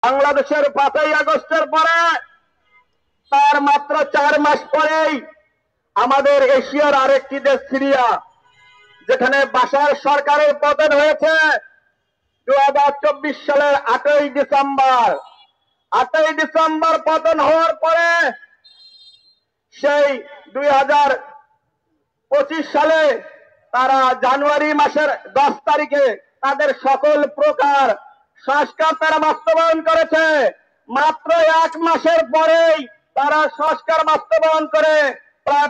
বাংলাদেশের 5ই আগস্টের পরে তার মাত্র 4 মাস পরেই আমাদের এশিয়ার আরেকটি দেশ সিরিয়া, যেখানে বাশার সরকারের পতন হয়েছে 2024 সালের 8ই ডিসেম্বর। 8ই ডিসেম্বর পতন হওয়ার পরে সেই 2025 সালে তারা জানুয়ারি মাসের 10 তারিখে তাদের সকল প্রকার সংস্কার তারা বাস্তবায়ন করেছে। মাত্র 1 মাসের পরেই তারা সংস্কার বাস্তবায়ন করে প্রায়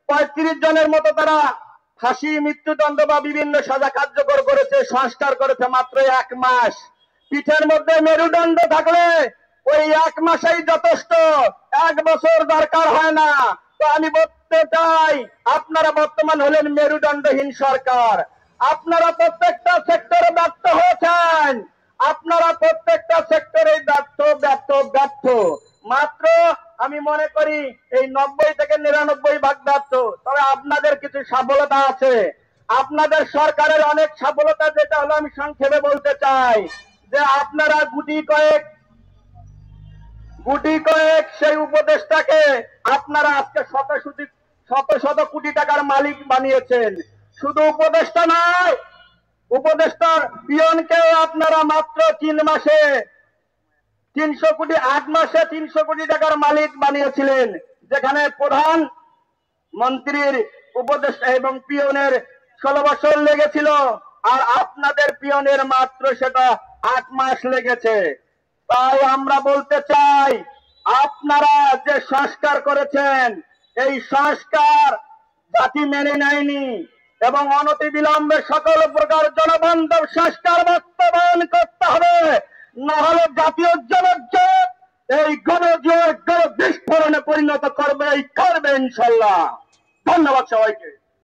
35 জনের মতো তারা ফাঁসি, মৃত্যুদণ্ড বা বিভিন্ন সাজা কার্যকর করেছে, সংস্কার করেছে মাত্র 1 মাস। পিঠের মধ্যে মেরুদণ্ড থাকলে ওই 1 মাসেই যথেষ্ট, 1 বছর দরকার হয় না। তো আমি বলতে চাই, আপনারা বর্তমান হলেন মেরুদণ্ডহীন সরকার। আপনারা প্রত্যেকটা সেক্টরে ব্যর্থ হয়েছেন, আপনারা প্রত্যেকটা সেক্টরে ব্যর্থ ব্যর্থ ব্যর্থ। মাত্র আমি মনে করি এই 90 থেকে 99% ব্যর্থ। তবে আপনাদের কিছু সফলতা আছে, আপনাদের সরকারের অনেক সফলতা, যেটা হলো আমি সংক্ষেপে বলতে চাই যে আপনারা গুটি কয়েক সেই উপদেষ্টাকে আপনারা আজকে শত শত কোটি টাকার মালিক বানিয়েছেন। শুধু উপদেষ্টা নয়, উপদেষ্টার পিয়নকেও আপনারা মাত্র 3 মাসে 8 মাসে 300 কোটি টাকার মালিক বানিয়েছিলেন, যেখানে প্রধান মন্ত্রীর উপদেষ্টা এবং পিয়নের 16 বছর লেগেছিল, আর আপনাদের পিয়নের মাত্র সেটা 8 মাস লেগেছে। তাই আমরা বলতে চাই, আপনারা যে সংস্কার করেছেন এই সংস্কার জাতি মেনে নেয়নি, এবং অনতিবিলম্বে সকল প্রকার জনবান্ধব সংস্কার বাস্তবায়ন করতে হবে, না হলে জাতীয় জনজোট এই গণজোট বিস্ফোরণে পরিণত করবে ইনশাল্লাহ। ধন্যবাদ সবাইকে।